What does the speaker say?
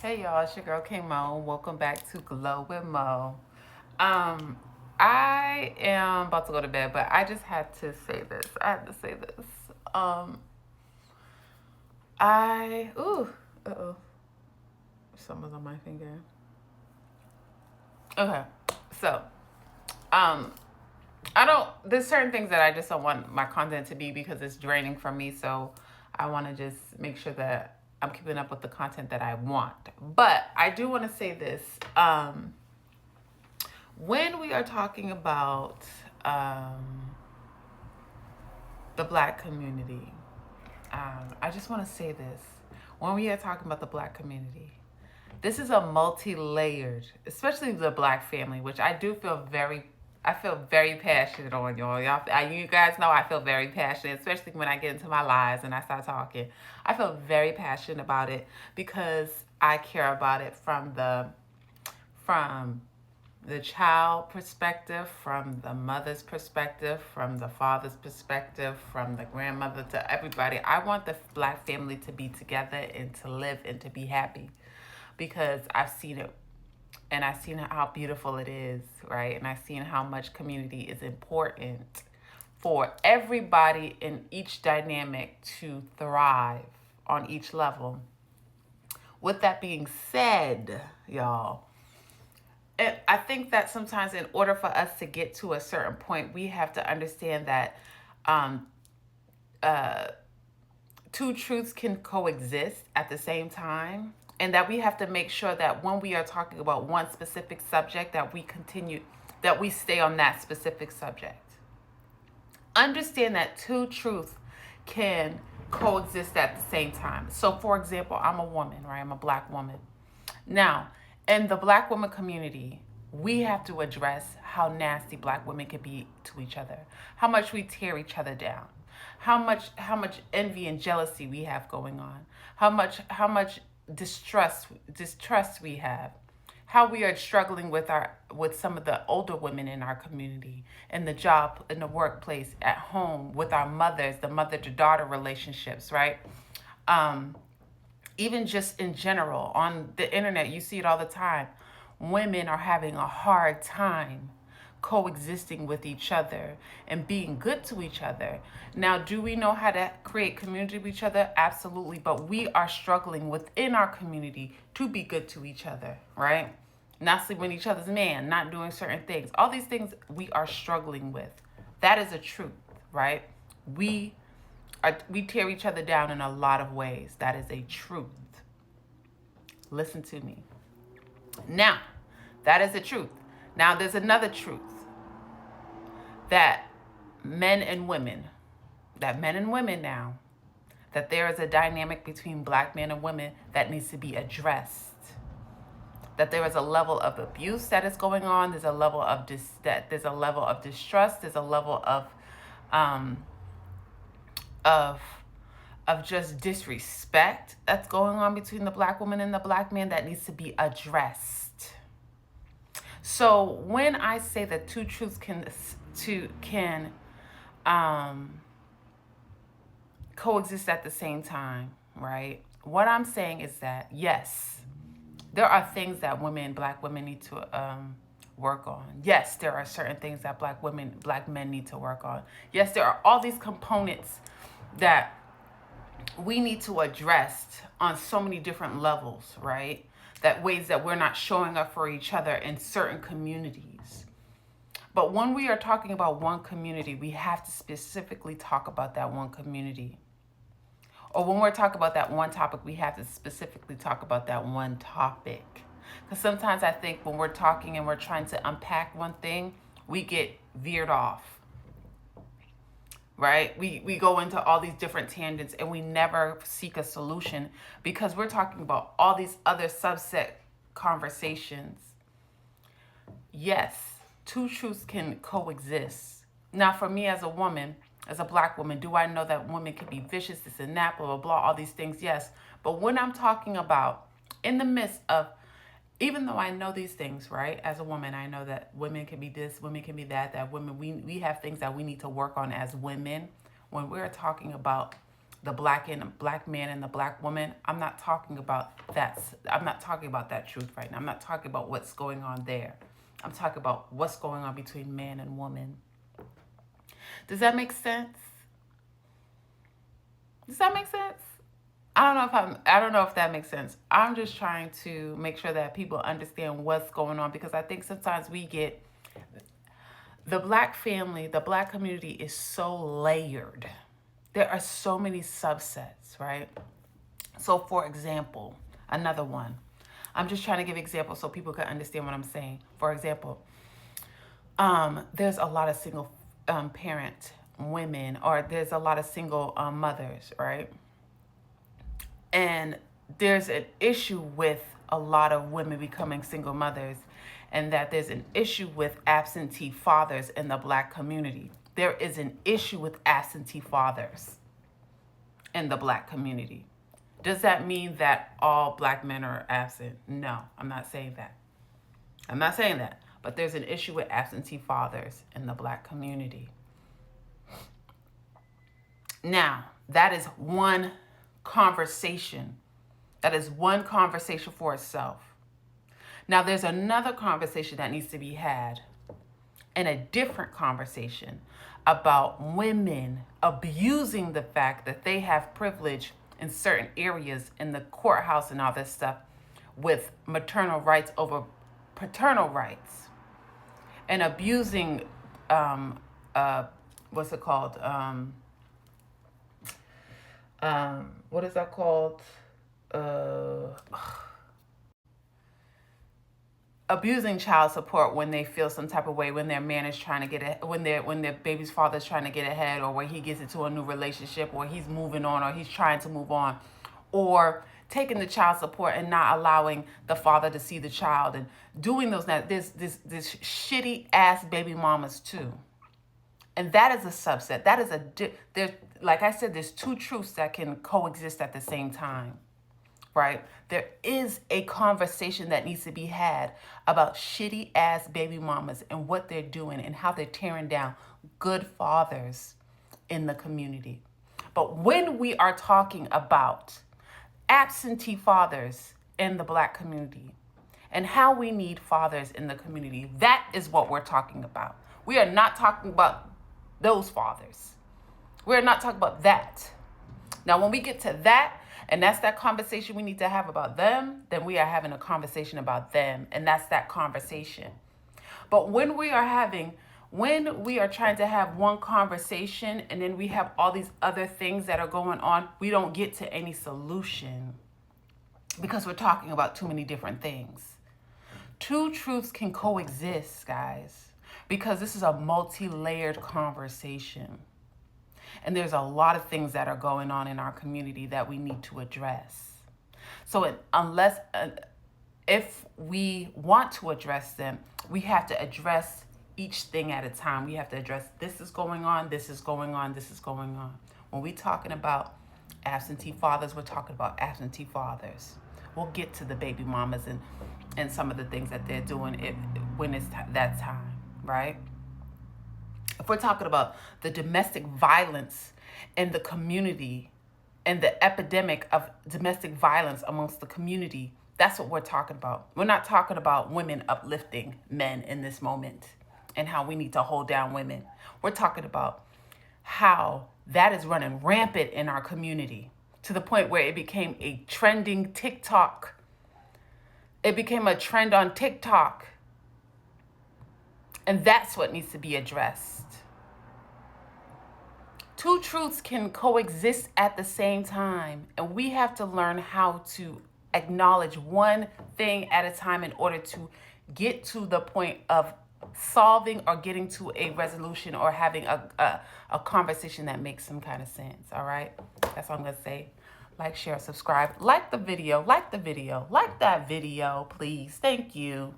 Hey y'all, it's your girl K Mo. Welcome back to Glow with Mo. Um, I am about to go to bed, but I just had to say this. I had to say this. Um, oh, someone's on my finger. Okay, so um, I don't. There's certain things that I just don't want my content to be because it's draining for me. So I want to just make sure that I'm keeping up with the content that I want. But I do want to say this. When we are talking about the black community, I just want to say this. When we are talking about the black community, this is a multi-layered, especially the black family, which I feel very passionate on, y'all. You guys know I feel very passionate, especially when I get into my lives and I start talking. I feel very passionate about it because I care about it from the child perspective, from the mother's perspective, from the father's perspective, from the grandmother to everybody. I want the black family to be together and to live and to be happy because I've seen it and I've seen how beautiful it is, right? And I've seen how much community is important for everybody in each dynamic to thrive on each level. With that being said, y'all, I think that sometimes in order for us to get to a certain point, we have to understand that um, uh, two truths can coexist at the same time. And that we have to make sure that when we are talking about one specific subject, that we stay on that specific subject. Understand that two truths can coexist at the same time. So, for example, I'm a woman, right? I'm a black woman. Now, in the black woman community, we have to address how nasty black women can be to each other, how much we tear each other down, how much envy and jealousy we have going on, how much distrust we have, how we are struggling with some of the older women in our community, in the job, in the workplace, at home, with our mothers, the mother to daughter relationships, right? Um, Even just in general on the internet, you see it all the time. Women are having a hard time coexisting with each other and being good to each other. Now, do we know how to create community with each other? Absolutely. But we are struggling within our community to be good to each other, right? Not sleeping with each other's man, not doing certain things. All these things we are struggling with. That is a truth, right? We we tear each other down in a lot of ways. That is a truth. Listen to me. Now, that is the truth. Now, there's another truth that men and women, now, that there is a dynamic between black men and women that needs to be addressed. That there is a level of abuse that is going on. There's a level of there's a level of distrust. There's a level um, of just disrespect that's going on between the black woman and the black man that needs to be addressed. So when I say that two truths can coexist at the same time, right? What I'm saying is that yes, there are things that black women need to work on. Yes, there are certain things that black men need to work on. Yes, there are all these components that we need to address on so many different levels, right? That ways that we're not showing up for each other in certain communities. But when we are talking about one community, we have to specifically talk about that one community. Or when we're talking about that one topic, we have to specifically talk about that one topic. Because sometimes I think when we're talking and we're trying to unpack one thing, we get veered off, right? We go into all these different tangents and we never seek a solution because we're talking about all these other subset conversations. Yes, two truths can coexist. Now, for me as a woman, as a black woman, do I know that women can be vicious, this and that, blah, blah, blah, all these things? Yes. But when I'm talking about in the midst of, even though I know these things, right? As a woman, I know that women can be this, women can be that women, we have things that we need to work on as women. When we're talking about the black man and the black woman, I'm not talking about that. I'm not talking about that truth right now. I'm not talking about what's going on there. I'm talking about what's going on between man and woman. Does that make sense? Does that make sense? I don't know if that makes sense. I'm just trying to make sure that people understand what's going on, because I think sometimes we get the black family, the black community is so layered. There are so many subsets, right? So for example, another one. I'm just trying to give examples so people can understand what I'm saying. For example, there's a lot of single parent women, or there's a lot of single mothers, right? And there's an issue with a lot of women becoming single mothers, and that there's an issue with absentee fathers in the black community. There is an issue with absentee fathers in the black community. Does that mean that all black men are absent? No, I'm not saying that. I'm not saying that. But there's an issue with absentee fathers in the black community. Now, that is one conversation. That is one conversation for itself. Now, there's another conversation that needs to be had, and a different conversation about women abusing the fact that they have privilege in certain areas in the courthouse and all this stuff, with maternal rights over paternal rights, and abusing what's it called? What is that called? Abusing child support when they feel some type of way, when their man is trying to get when their baby's father is trying to get ahead, or when he gets into a new relationship, or he's moving on, or he's trying to move on, or taking the child support and not allowing the father to see the child, and doing those. Now, this shitty ass baby mamas too, and that is a subset. That is there. Like I said, there's two truths that can coexist at the same time. Right? There is a conversation that needs to be had about shitty ass baby mamas and what they're doing and how they're tearing down good fathers in the community. But when we are talking about absentee fathers in the black community and how we need fathers in the community, that is what we're talking about. We are not talking about those fathers. We're not talking about that. Now, when we get to that, and that's that conversation we need to have about them, then we are having a conversation about them. And that's that conversation. But when we are trying to have one conversation and then we have all these other things that are going on, we don't get to any solution because we're talking about too many different things. Two truths can coexist, guys, because this is a multi-layered conversation. And there's a lot of things that are going on in our community that we need to address. So if we want to address them, we have to address each thing at a time. We have to address this is going on, this is going on, this is going on. When we're talking about absentee fathers, we're talking about absentee fathers. We'll get to the baby mamas and some of the things that they're doing when it's that time, right? If we're talking about the domestic violence in the community and the epidemic of domestic violence amongst the community, that's what we're talking about. We're not talking about women uplifting men in this moment and how we need to hold down women. We're talking about how that is running rampant in our community to the point where it became a trending TikTok. It became a trend on TikTok. And that's what needs to be addressed. Two truths can coexist at the same time, and we have to learn how to acknowledge one thing at a time in order to get to the point of solving or getting to a resolution or having a conversation that makes some kind of sense, all right? That's all I'm going to say. Like, share, subscribe. Like the video. Like that video, please. Thank you.